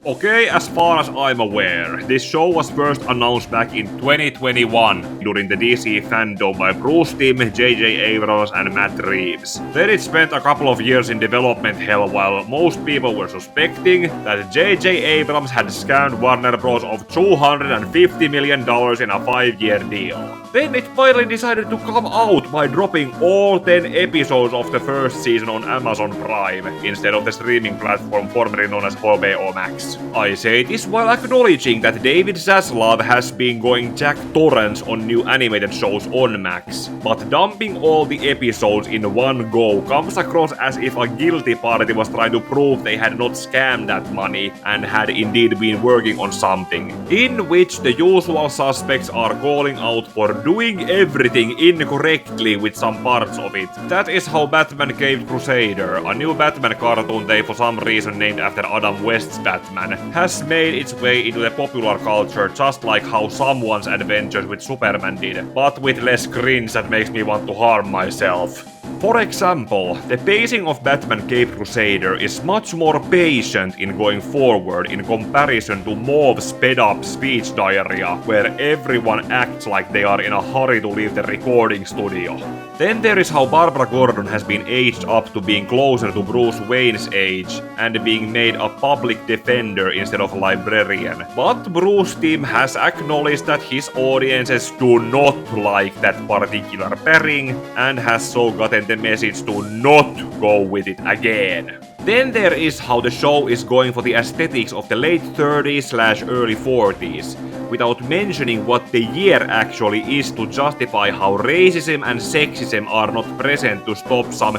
Okay, as far as I'm aware, this show was first announced back in 2021 during the DC fandom by Bruce Timm, J.J. Abrams and Matt Reeves. Then it spent a couple of years in development hell while most people were suspecting that J.J. Abrams had scammed Warner Bros. Of $250 million in a 5-year deal. Then it finally decided to come out by dropping all 10 episodes of the first season on Amazon Prime, instead of the streaming platform formerly known as HBO Max. I say this while acknowledging that David Zaslav has been going jack torrents on new animated shows on Max, but dumping all the episodes in one go comes across as if a guilty party was trying to prove they had not scammed that money and had indeed been working on something, in which the usual suspects are calling out for doing everything incorrectly with some parts of it. That is how Batman Caped Crusader, a new Batman cartoon they for some reason named after Adam West's Batman, has made its way into the popular culture just like how someone's adventures with Superman did, but with less cringe that makes me want to harm myself. For example, the pacing of Batman Caped Crusader is much more patient in going forward in comparison to Mauve's sped-up speech diarrhea, where everyone acts like they are in a hurry to leave the recording studio. Then there is how Barbara Gordon has been aged up to being closer to Bruce Wayne's age and being made a public defender instead of librarian. But Bruce Timm has acknowledged that his audiences do not like that particular pairing and has so gotten the message to not go with it again. Then there is how the show is going for the aesthetics of the late 30s/early 40s, without mentioning what the year actually is to justify how racism and sexism are not present to stop some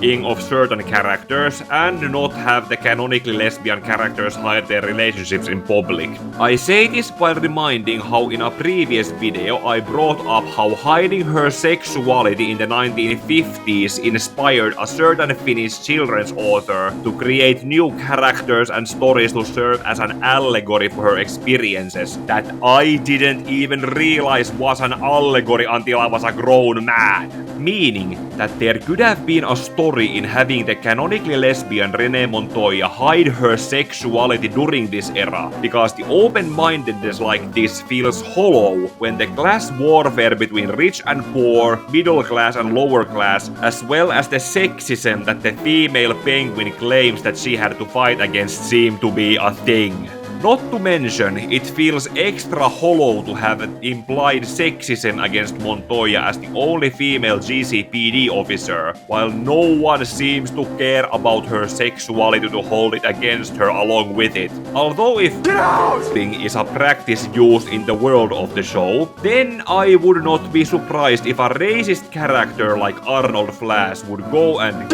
ing of certain characters and not have the canonically lesbian characters hide their relationships in public. I say this while reminding how in a previous video I brought up how hiding her sexuality in the 1950s inspired a certain Finnish children's author to create new characters and stories to serve as an allegory for her experiences that I didn't even realize was an allegory until I was a grown man. Meaning that there could have been a story in having the canonically lesbian Renee Montoya hide her sexuality during this era, because the open-mindedness like this feels hollow when the class warfare between rich and poor, middle class and lower class, as well as the sexism that the female Penguin claims that she had to fight against seem to be a thing. Not to mention, it feels extra hollow to have implied sexism against Montoya as the only female GCPD officer, while no one seems to care about her sexuality to hold it against her along with it. Although if thing is a practice used in the world of the show, then I would not be surprised if a racist character like Arnold Flash would go and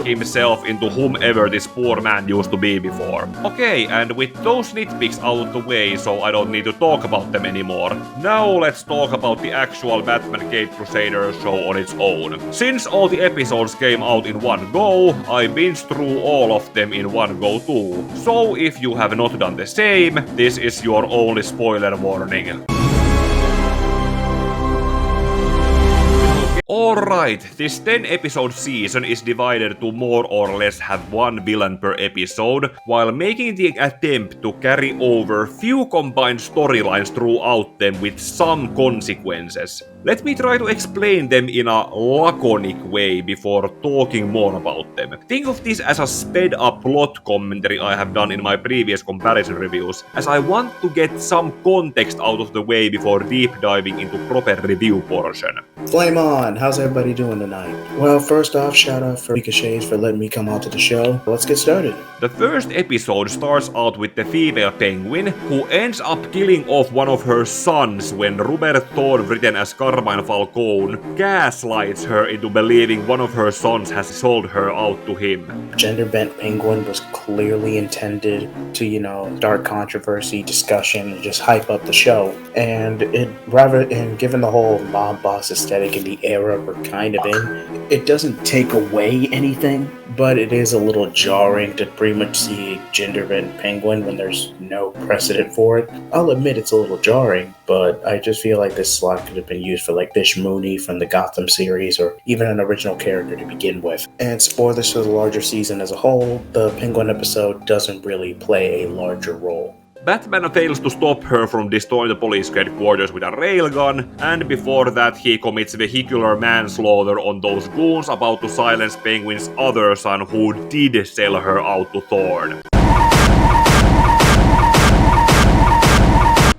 himself into whomever this poor man used to be before. Okay, and with those nitpicks out of the way, so I don't need to talk about them anymore. Now let's talk about the actual Batman Caped Crusader show on its own. Since all the episodes came out in one go, I binged through all of them in one go too. So if you have not done the same, this is your only spoiler warning. Alright, this 10-episode season is divided to more or less have one villain per episode, while making the attempt to carry over few combined storylines throughout them with some consequences. Let me try to explain them in a laconic way before talking more about them. Think of this as a sped up plot commentary I have done in my previous comparison reviews, as I want to get some context out of the way before deep diving into proper review portion. Flame on! How's everybody doing tonight? Well, first off, shout out for Ricochets for letting me come out to the show. Let's get started. The first episode starts out with the female Penguin, who ends up killing off one of her sons when Robert Thorne, written as Carmine Falcone, gaslights her into believing one of her sons has sold her out to him. Gender-bent Penguin was clearly intended to, start controversy, discussion, and just hype up the show. And given the whole mob boss aesthetic in the era we're kind of in, It doesn't take away anything, but it is a little jarring to pretty much see a gender-bent penguin when there's no precedent for it. I'll admit it's a little jarring, but I just feel like this slot could have been used for like Bish Mooney from the Gotham series, or even an original character to begin with. And spoilers for the larger season as a whole, the penguin episode doesn't really play a larger role. Batman fails to stop her from destroying the police headquarters with a railgun, and before that he commits vehicular manslaughter on those goons about to silence Penguin's other son who did sell her out to Thorn.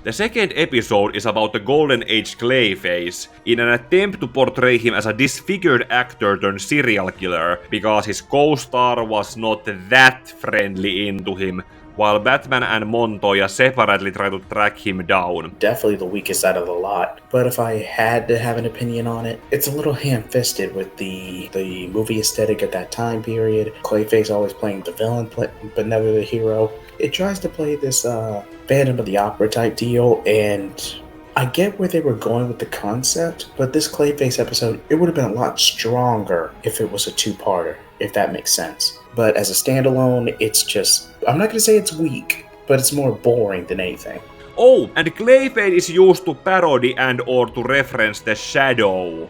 The second episode is about the Golden Age Clayface, in an attempt to portray him as a disfigured actor turned serial killer, because his co-star was not that friendly into him, while Batman and Montoya separately try to track him down. Definitely the weakest out of the lot, but if I had to have an opinion on it, it's a little ham-fisted with the movie aesthetic at that time period. Clayface always playing the villain, but never the hero. It tries to play this Phantom of the Opera type deal, and I get where they were going with the concept, but this Clayface episode, it would have been a lot stronger if it was a two-parter, if that makes sense. But as a standalone, it's just, I'm not going to say it's weak, but it's more boring than anything. Oh, and Clayface is used to parody and or to reference the Shadow.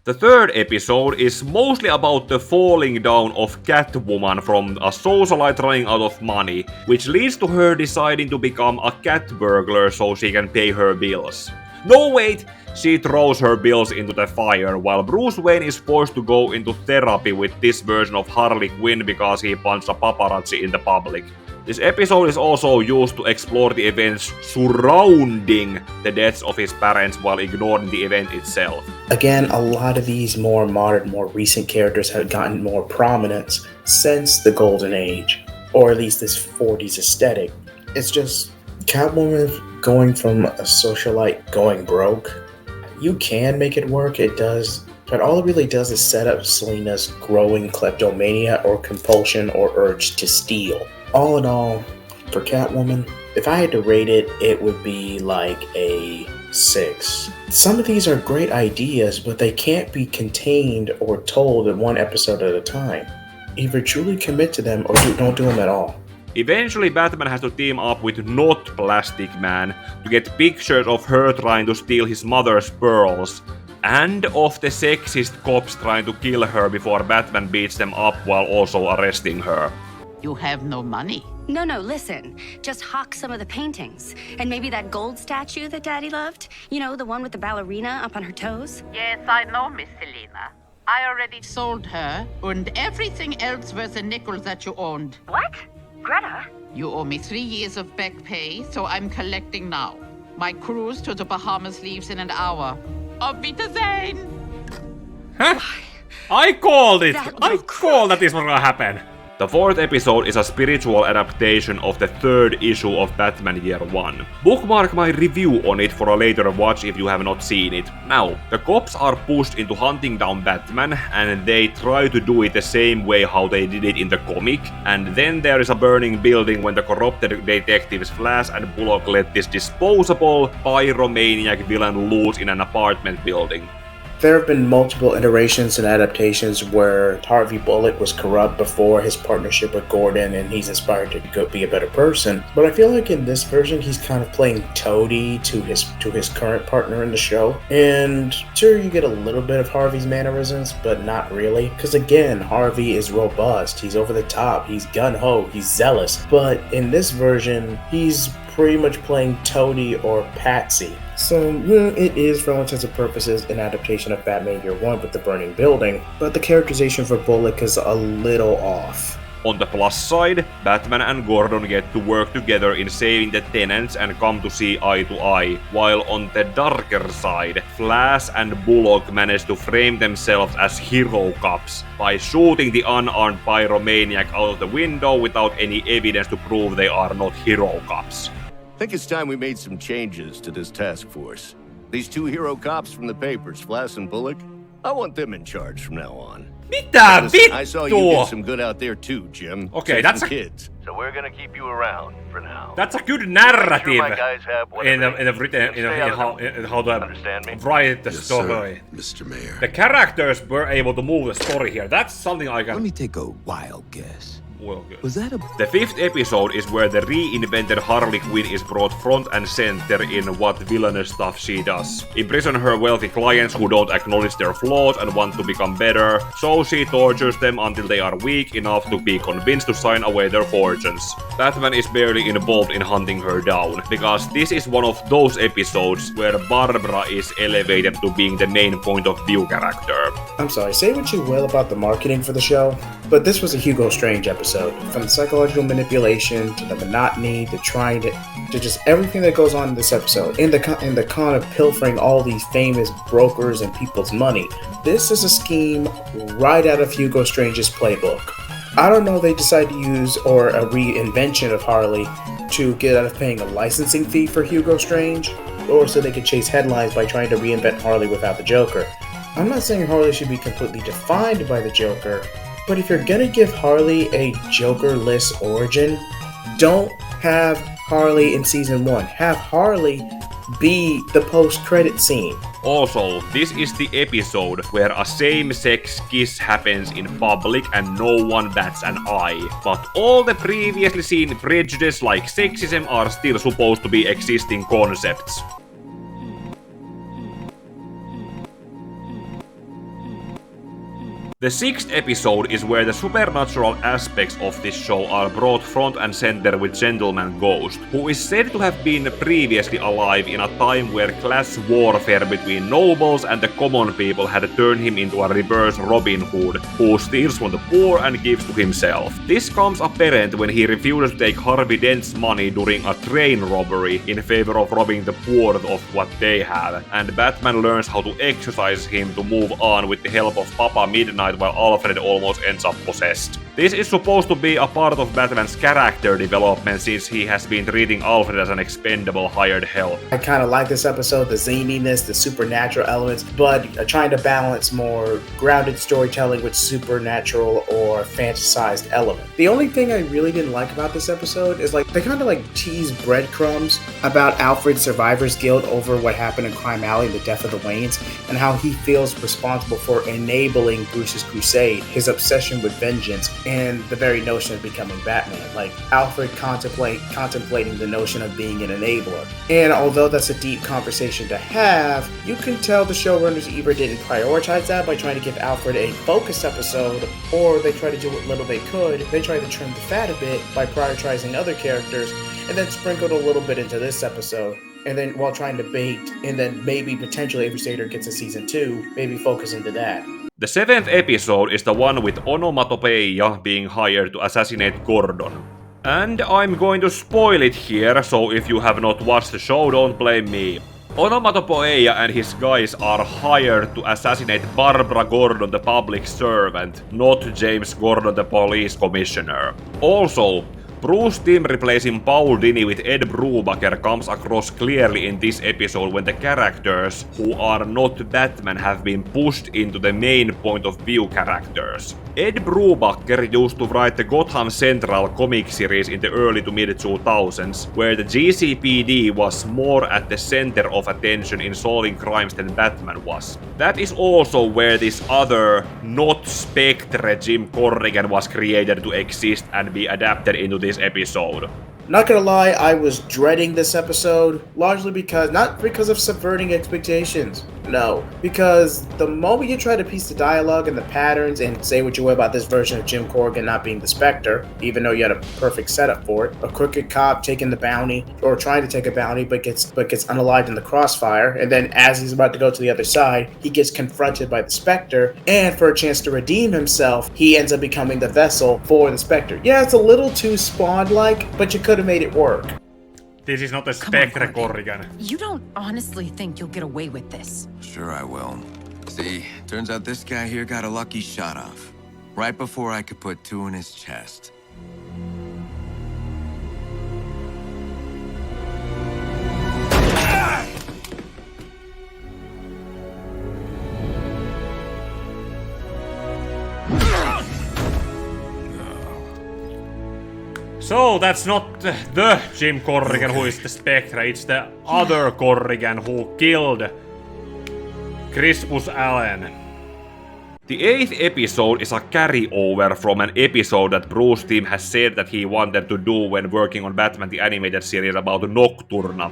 The third episode is mostly about the falling down of Catwoman from a socialite running out of money, which leads to her deciding to become a cat burglar so she can pay her bills. No wait, she throws her bills into the fire, while Bruce Wayne is forced to go into therapy with this version of Harley Quinn because he punched a paparazzi in the public. This episode is also used to explore the events surrounding the deaths of his parents while ignoring the event itself. Again, a lot of these more modern, more recent characters have gotten more prominence since the Golden Age, or at least this 40s aesthetic. It's just Catwoman going from a socialite going broke. You can make it work, it does, but all it really does is set up Selina's growing kleptomania or compulsion or urge to steal. All in all, for Catwoman, if I had to rate it, it would be like a 6. Some of these are great ideas, but they can't be contained or told in one episode at a time. Either truly commit to them or don't do them at all. Eventually, Batman has to team up with Not Plastic Man to get pictures of her trying to steal his mother's pearls, and of the sexist cops trying to kill her before Batman beats them up while also arresting her. You have no money. No, listen. Just hawk some of the paintings. And maybe that gold statue that Daddy loved? You know, the one with the ballerina up on her toes? Yes, I know, Miss Selina. I already sold her and everything else worth a nickel that you owned. What? Greta? You owe me 3 years of back pay, so I'm collecting now. My cruise to the Bahamas leaves in an hour. Auf Wiedersehen! Huh? I called it! I called that this was gonna happen! The fourth episode is a spiritual adaptation of the third issue of Batman Year 1. Bookmark my review on it for a later watch if you have not seen it. Now, the cops are pushed into hunting down Batman, and they try to do it the same way how they did it in the comic, and then there is a burning building when the corrupted detectives Flash and Bullock let this disposable pyromaniac villain loose in an apartment building. There have been multiple iterations and adaptations where Harvey Bullock was corrupt before his partnership with Gordon and he's inspired to go be a better person. But I feel like in this version he's kind of playing toady to his current partner in the show. And sure, you get a little bit of Harvey's mannerisms, but not really. Because again, Harvey is robust, he's over the top, he's gung-ho, he's zealous. But in this version, he's pretty much playing Toady or Patsy. So, it is, for all intents and purposes, an adaptation of Batman Year 1 with the burning building, but the characterization for Bullock is a little off. On the plus side, Batman and Gordon get to work together in saving the tenants and come to see eye to eye, while on the darker side, Flash and Bullock manage to frame themselves as hero cops by shooting the unarmed pyromaniac out of the window without any evidence to prove they are not hero cops. think it's time we made some changes to this task force. These 2 hero cops from the papers, Flass and Bullock, I want them in charge from now on. Mitä I saw you vittua? did some good out there too, Jim. Okay, Saved that's some a- kids. So we're gonna keep you around for now. That's a good narrative Make sure my guys have what in they the need. written Stay out of in how to Understand me? write the Yes, story. sir, Mr. Mayor. The characters were able to move the story here. That's something I Let can. me take a wild guess. Well, good. Was that a... The 5th episode is where the reinvented Harley Quinn is brought front and center in what villainous stuff she does. Imprison her wealthy clients who don't acknowledge their flaws and want to become better, so she tortures them until they are weak enough to be convinced to sign away their fortunes. Batman is barely involved in hunting her down, because this is one of those episodes where Barbara is elevated to being the main point of view character. I'm sorry, say what you will about the marketing for the show, but this was a Hugo Strange episode. From the psychological manipulation to the monotony to trying to just everything that goes on in this episode, in the con of pilfering all these famous brokers and people's money. This is a scheme right out of Hugo Strange's playbook. I don't know, they decided to use or a reinvention of Harley to get out of paying a licensing fee for Hugo Strange, or so they could chase headlines by trying to reinvent Harley without the Joker. I'm not saying Harley should be completely defined by the Joker, but if you're gonna give Harley a Joker-less origin, don't have Harley in season 1. Have Harley be the post-credit scene. Also, this is the episode where a same-sex kiss happens in public and no one bats an eye. But all the previously seen prejudice like sexism are still supposed to be existing concepts. The 6th episode is where the supernatural aspects of this show are brought front and center with Gentleman Ghost, who is said to have been previously alive in a time where class warfare between nobles and the common people had turned him into a reverse Robin Hood, who steals from the poor and gives to himself. This comes apparent when he refuses to take Harvey Dent's money during a train robbery in favor of robbing the poor of what they have, and Batman learns how to exercise him to move on with the help of Papa Midnight while Alfred almost ends up possessed. This is supposed to be a part of Batman's character development since he has been treating Alfred as an expendable hired help. I kind of like this episode, the zaniness, the supernatural elements, but trying to balance more grounded storytelling with supernatural or fantasized elements. The only thing I really didn't like about this episode is they kind of tease breadcrumbs about Alfred's survivor's guilt over what happened in Crime Alley and the death of the Waynes, and how he feels responsible for enabling Bruce's crusade, his obsession with vengeance, and the very notion of becoming Batman. Alfred contemplating the notion of being an enabler. And although that's a deep conversation to have, you can tell the showrunners either didn't prioritize that by trying to give Alfred a focused episode, or they tried to do what little they could. They tried to trim the fat a bit by prioritizing other characters, and then sprinkled a little bit into this episode. And then while trying to bait, and then maybe potentially if Crusader gets a season 2, maybe focus into that. The 7th episode is the one with Onomatopeia being hired to assassinate Gordon. And I'm going to spoil it here, so if you have not watched the show, don't blame me. Onomatopeia and his guys are hired to assassinate Barbara Gordon, the public servant, not James Gordon, the police commissioner. Also, Bruce Timm replacing Paul Dini with Ed Brubaker comes across clearly in this episode when the characters who are not Batman have been pushed into the main point of view characters. Ed Brubaker used to write the Gotham Central comic series in the early to mid 2000s, where the GCPD was more at the center of attention in solving crimes than Batman was. That is also where this other, not Spectre Jim Corrigan was created to exist and be adapted into this episode. Not gonna lie, I was dreading this episode, largely not because of subverting expectations. No, because the moment you try to piece the dialogue and the patterns and say what you will about this version of Jim Corrigan not being the Spectre, even though you had a perfect setup for it, a crooked cop taking the bounty, or trying to take a bounty but gets unalived in the crossfire, and then as he's about to go to the other side, he gets confronted by the Spectre, and for a chance to redeem himself, he ends up becoming the vessel for the Spectre. Yeah, it's a little too Spawn-like, but you could have made it work. This is not a Come on, Spectre Courtney. Corrigan. You don't honestly think you'll get away with this? Sure I will. See, turns out this guy here got a lucky shot off. Right before I could put 2 in his chest. So that's not the Jim Corrigan who is the Spectre, it's the other Corrigan who killed Crispus Allen. The 8th episode is a carryover from an episode that Bruce Timm has said that he wanted to do when working on Batman the Animated Series about Nocturna.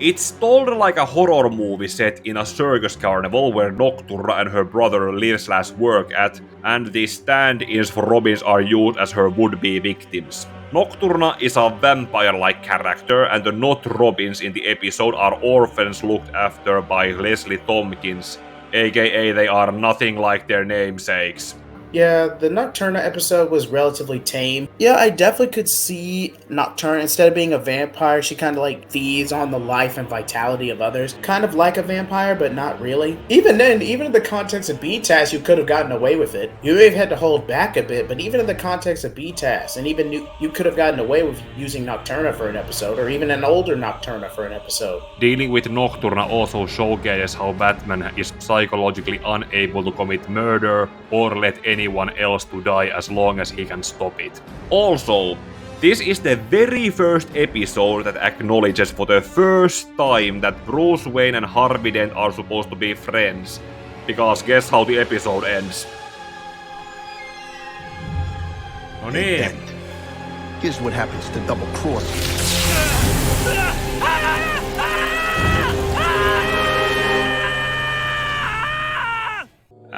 It's told like a horror movie set in a circus carnival where Nocturna and her brother live/work at, and the stand-ins for Robins are used as her would-be victims. Nocturna is a vampire-like character, and the not Robins in the episode are orphans looked after by Leslie Tompkins, aka they are nothing like their namesakes. Yeah, the Nocturna episode was relatively tame. Yeah, I definitely could see Nocturna, instead of being a vampire, she kind of like feeds on the life and vitality of others. Kind of like a vampire, but not really. Even then, even in the context of BTAS, you could have gotten away with it. You may have had to hold back a bit, but even in the context of BTAS, and even you could have gotten away with using Nocturna for an episode, or even an older Nocturna for an episode. Dealing with Nocturna also showcases how Batman is psychologically unable to commit murder or let anyone else to die as long as he can stop it. Also, this is the very first episode that acknowledges for the first time that Bruce Wayne and Harvey Dent are supposed to be friends. Because guess how the episode ends? No niin. Here's what happens to double cross.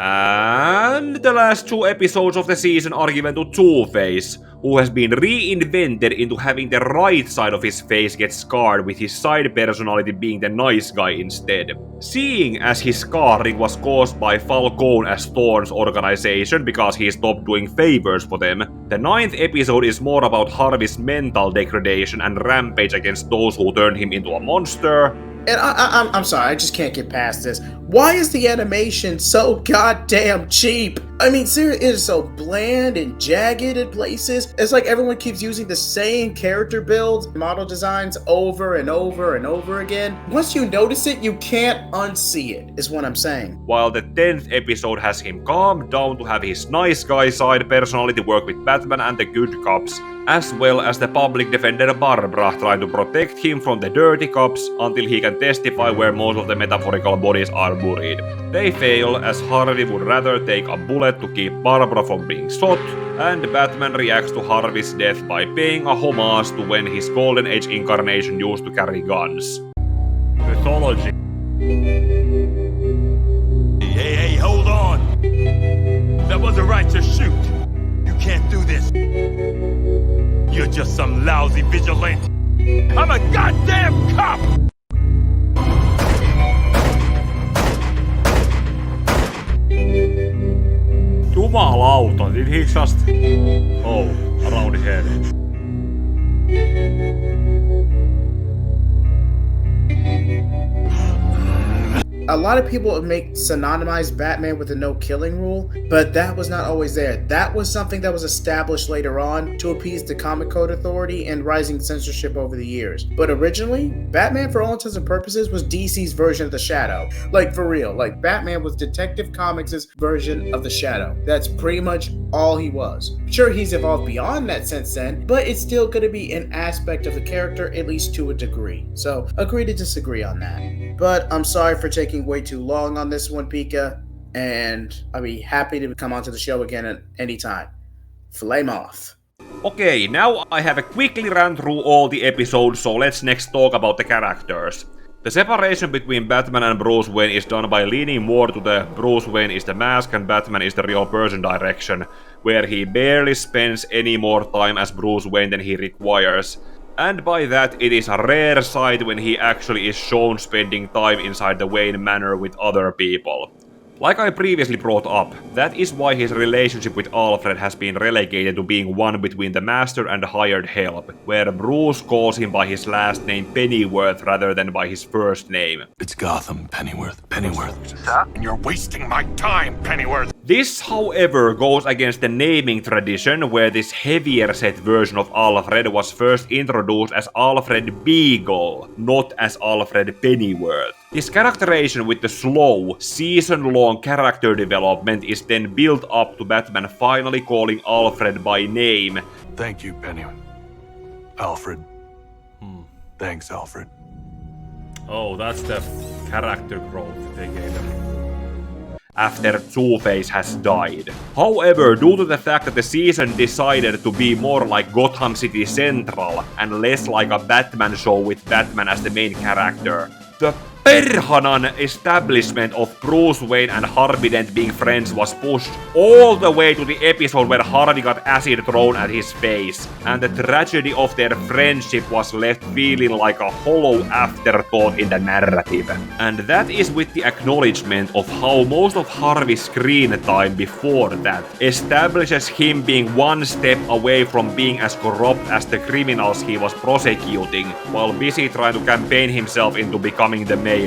And the last 2 episodes of the season are given to Twoface, who has been reinvented into having the right side of his face get scarred with his side personality being the nice guy instead. Seeing as his scarring was caused by Falcone as Thorne's organization because he stopped doing favors for them, the 9th episode is more about Harvey's mental degradation and rampage against those who turned him into a monster. And I'm sorry, I just can't get past this. Why is the animation so goddamn cheap? I mean, seriously, it is so bland and jagged in places. It's like everyone keeps using the same character builds, model designs over and over and over again. Once you notice it, you can't unsee it, is what I'm saying. While the 10th episode has him calmed down to have his nice guy side personality work with Batman and the good cops, as well as the public defender Barbara trying to protect him from the dirty cops until he can testify where most of the metaphorical bodies are buried. They fail as Harvey would rather take a bullet to keep Barbara from being shot, and Batman reacts to Harvey's death by paying a homage to when his Golden Age incarnation used to carry guns. Mythology. Hey, hold on! That wasn't right to shoot! You can't do this! You're just some lousy vigilante! I'm a goddamn cop! Jumalauta, did he just... Oh, around his head. A lot of people make synonymized Batman with the no killing rule, but that was not always there. That was something that was established later on to appease the Comic Code Authority and rising censorship over the years. But originally, Batman, for all intents and purposes, was DC's version of the Shadow. Like, for real. Like, Batman was Detective Comics' version of the Shadow. That's pretty much all he was. Sure, he's evolved beyond that since then, but it's still going to be an aspect of the character, at least to a degree. So, agree to disagree on that. But I'm sorry for taking way too long on this one, Pika, and I'll be happy to come onto the show again at any time. Flame off. Okay, now I have quickly run through all the episodes, so let's next talk about the characters. The separation between Batman and Bruce Wayne is done by leaning more to the Bruce Wayne is the mask and Batman is the real person direction, where he barely spends any more time as Bruce Wayne than he requires. And by that, it is a rare sight when he actually is shown spending time inside the Wayne Manor with other people. Like I previously brought up, that is why his relationship with Alfred has been relegated to being one between the master and hired help, where Bruce calls him by his last name Pennyworth rather than by his first name. It's Gotham, Pennyworth. And you're wasting my time, Pennyworth! This, however, goes against the naming tradition, where this heavier set version of Alfred was first introduced as Alfred Beagle, not as Alfred Pennyworth. His characterization with the slow, season-long character development is then built up to Batman finally calling Alfred by name. Thank you, Pennyworth. Alfred. Thanks, Alfred. Oh, that's the character growth they gave him. After Twoface has died. However, due to the fact that the season decided to be more like Gotham City Central and less like a Batman show with Batman as the main character, the perhanan establishment of Bruce Wayne and Harvey Dent being friends was pushed all the way to the episode where Harvey got acid thrown at his face, and the tragedy of their friendship was left feeling like a hollow afterthought in the narrative. And that is with the acknowledgement of how most of Harvey's screen time before that establishes him being one step away from being as corrupt as the criminals he was prosecuting, while busy trying to campaign himself into becoming the mayor.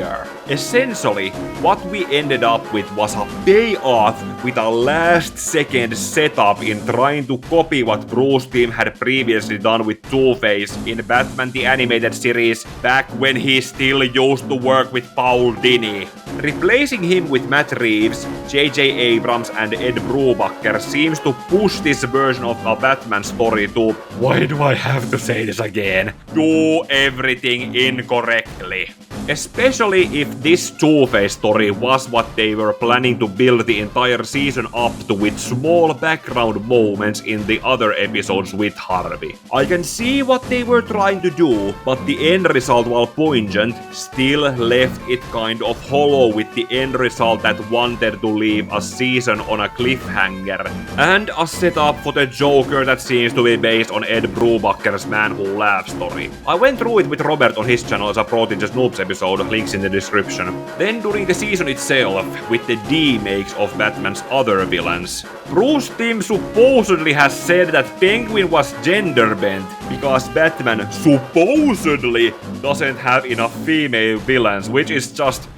Essentially, what we ended up with was a payoff with a last-second setup in trying to copy what Bruce Timm had previously done with Two-Face in Batman the Animated Series back when he still used to work with Paul Dini. Replacing him with Matt Reeves, J.J. Abrams and Ed Brubaker seems to push this version of a Batman story to, why do I have to say this again, do everything incorrectly. Especially if this Two-Face story was what they were planning to build the entire season up to with small background moments in the other episodes with Harvey. I can see what they were trying to do, but the end result, while poignant, still left it kind of hollow with the end result that wanted to leave a season on a cliffhanger, and a setup for the Joker that seems to be based on Ed Brubaker's Man Who Laughs story. I went through it with Robert on his channel as a Prodigious Noobs episode, links in the description. Then during the season itself, with the D-makes of Batman's other villains, Bruce Timm supposedly has said that Penguin was gender bent because Batman supposedly doesn't have enough female villains, which is just...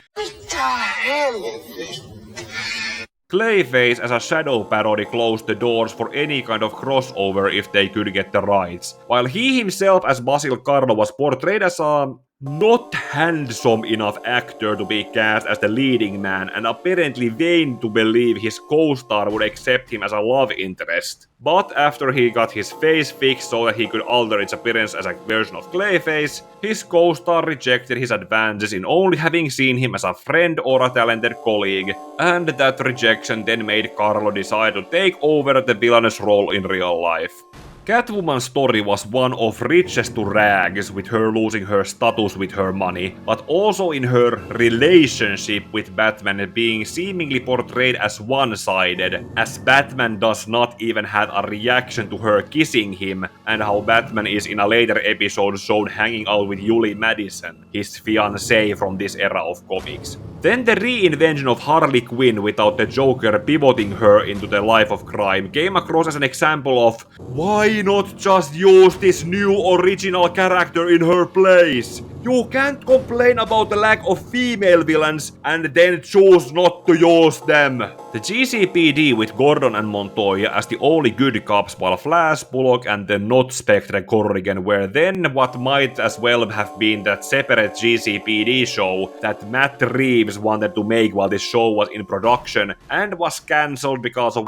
Clayface as a shadow parody closed the doors for any kind of crossover if they could get the rights, while he himself as Basil Karlo was portrayed as a not handsome enough actor to be cast as the leading man, and apparently vain to believe his co-star would accept him as a love interest. But after he got his face fixed so that he could alter its appearance as a version of Clayface, his co-star rejected his advances in only having seen him as a friend or a talented colleague, and that rejection then made Carlo decide to take over the villainous role in real life. Catwoman's story was one of riches to rags, with her losing her status with her money, but also in her relationship with Batman being seemingly portrayed as one-sided, as Batman does not even have a reaction to her kissing him, and how Batman is in a later episode shown hanging out with Julie Madison, his fiancée from this era of comics. Then the reinvention of Harley Quinn without the Joker pivoting her into the life of crime came across as an example of why not just use this new original character in her place? You can't complain about the lack of female villains and then choose not to use them. The GCPD with Gordon and Montoya as the only good cops, while Flash, Bullock and the not Spectre Corrigan were then what might as well have been that separate GCPD show that Matt Reeves wanted to make while this show was in production and was cancelled because of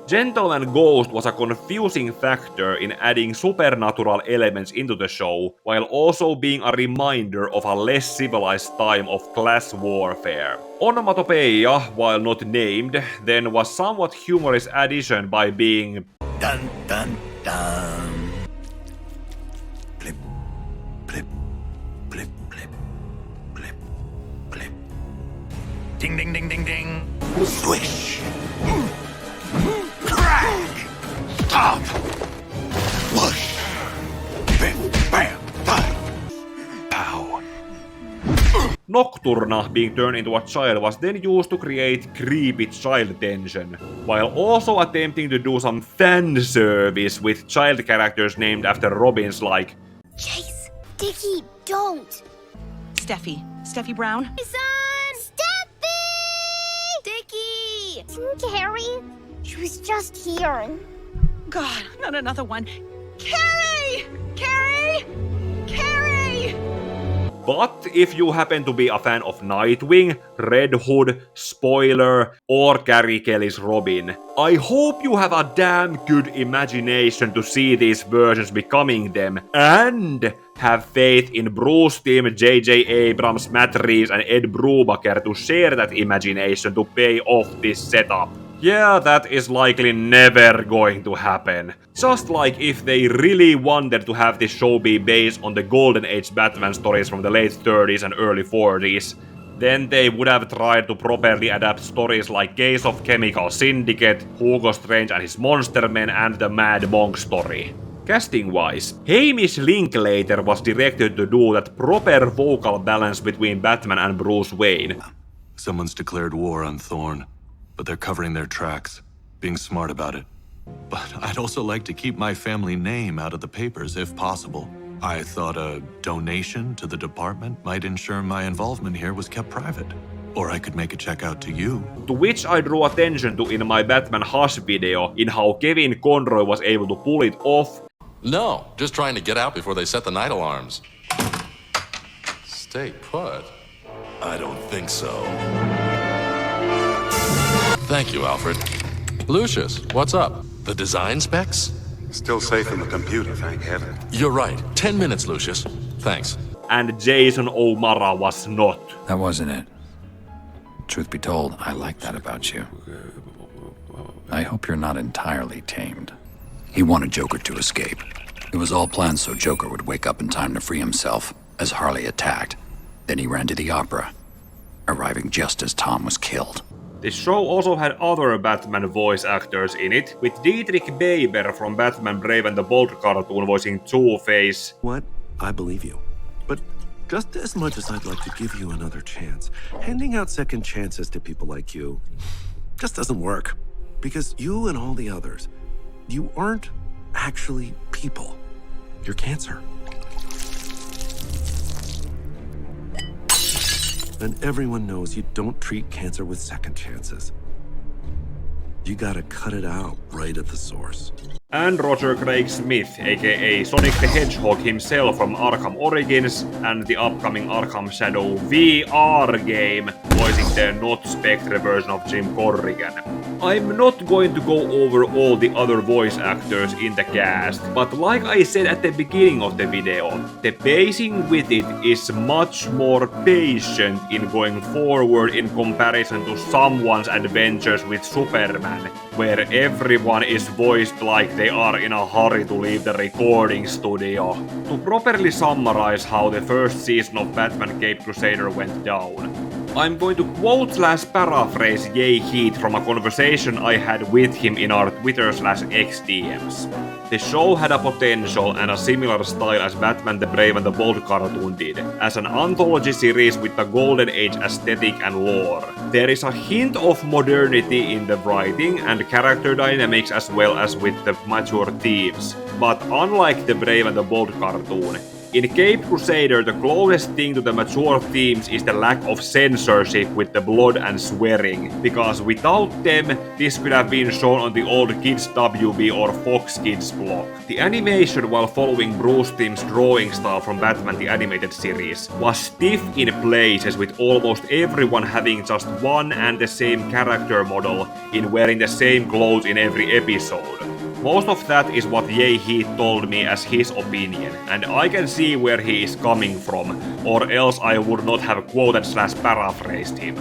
Gentleman Ghost was a confusing factor in adding supernatural elements into the show, while also being a reminder of a less civilized time of class warfare. Onomatopoeia, while not named, then was somewhat humorous addition by being Dun dun dun. Blip, blip, blip, blip, blip, blip. Ding ding ding ding ding. Swish. Crack! Stop! Whoosh! Bam! Bam! Bam! Pow! Nocturna being turned into a child was then used to create creepy child tension, while also attempting to do some fan service with child characters named after Robins like Chase! Dickie, don't! Steffi Brown? My son! Steffi! Dickie! Isn't Carrie? She was just here. God, not another one. Carrie! Carrie! Carrie! But if you happen to be a fan of Nightwing, Red Hood, Spoiler, or Carrie Kelly's Robin, I hope you have a damn good imagination to see these versions becoming them, and have faith in Bruce Timm, J.J. Abrams, Matt Reeves, and Ed Brubaker to share that imagination to pay off this setup. Yeah, that is likely never going to happen. Just like if they really wanted to have this show be based on the Golden Age Batman stories from the late 30s and early 40s, then they would have tried to properly adapt stories like Case of Chemical Syndicate, Hugo Strange and his Monster Men, and the Mad Monk story. Casting-wise, Hamish Linklater was directed to do that proper vocal balance between Batman and Bruce Wayne. Someone's declared war on Thorn, but they're covering their tracks, being smart about it. But I'd also like to keep my family name out of the papers if possible. I thought a donation to the department might ensure my involvement here was kept private. Or I could make a check out to you. To which I drew attention to in my Batman Hush video, in how Kevin Conroy was able to pull it off. No, just trying to get out before they set the night alarms. Stay put. I don't think so. Thank you, Alfred. Lucius, what's up? The design specs? Still safe in the computer, thank heaven. You're right. 10 minutes, Lucius. Thanks. And Jason O'Mara was not. That wasn't it. Truth be told, I like that about you. I hope you're not entirely tamed. He wanted Joker to escape. It was all planned so Joker would wake up in time to free himself, as Harley attacked. Then he ran to the opera, arriving just as Tom was killed. This show also had other Batman voice actors in it, with Dietrich Baber from Batman Brave and the Bold cartoon voicing Twoface. What? I believe you. But just as much as I'd like to give you another chance, handing out second chances to people like you just doesn't work. Because you and all the others, you aren't actually people. You're cancer. And everyone knows you don't treat cancer with second chances. You gotta cut it out right at the source. And Roger Craig Smith, aka Sonic the Hedgehog himself from Arkham Origins and the upcoming Arkham Shadow VR game, voicing the not Spectre version of Jim Corrigan. I'm not going to go over all the other voice actors in the cast, but like I said at the beginning of the video, the pacing with it is much more patient in going forward in comparison to someone's adventures with Superman, where everyone is voiced like they are in a hurry to leave the recording studio. To properly summarize how the first season of Batman Caped Crusader went down, I'm going to quote/paraphrase Jay Heath from a conversation I had with him in our Twitter/X DMs. The show had a potential and a similar style as Batman the Brave and the Bold cartoon did, as an anthology series with the Golden Age aesthetic and lore. There is a hint of modernity in the writing and character dynamics as well as with the mature themes, but unlike the Brave and the Bold cartoon, in Caped Crusader, the closest thing to the mature themes is the lack of censorship with the blood and swearing, because without them, this could have been shown on the old Kids WB or Fox Kids block. The animation, while following Bruce Timm's drawing style from Batman the Animated Series, was stiff in places, with almost everyone having just one and the same character model in wearing the same clothes in every episode. Most of that is what Jay Heath told me as his opinion, and I can see where he is coming from, or else I would not have quoted/paraphrased him.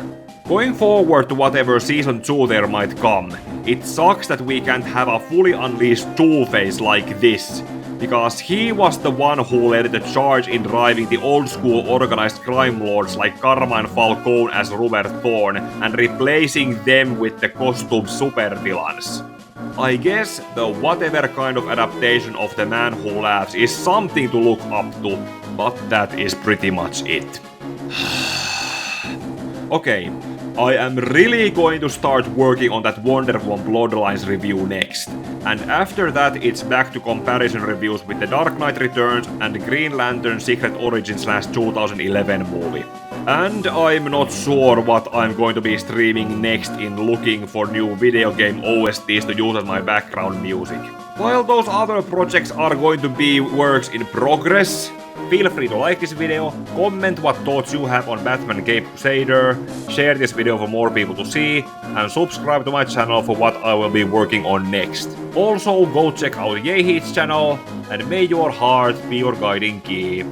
Going forward to whatever season 2 there might come, it sucks that we can't have a fully unleashed Twoface like this, because he was the one who led the charge in driving the old school organized crime lords like Carmine Falcone as Robert Thorne and replacing them with the costume supervillains. I guess the whatever kind of adaptation of The Man Who Laughs is something to look up to, but that is pretty much it. Okay, I am really going to start working on that Wonder Woman Bloodlines review next, and after that it's back to comparison reviews with The Dark Knight Returns and Green Lantern Secret Origins/2011 movie. And I'm not sure what I'm going to be streaming next in looking for new video game OSTs to use as my background music. While those other projects are going to be works in progress, Feel free to like this video, comment what thoughts you have on Batman Cape Crusader, share this video for more people to see, and subscribe to my channel for what I will be working on next. Also, go check out Yehi's channel, and may your heart be your guiding key.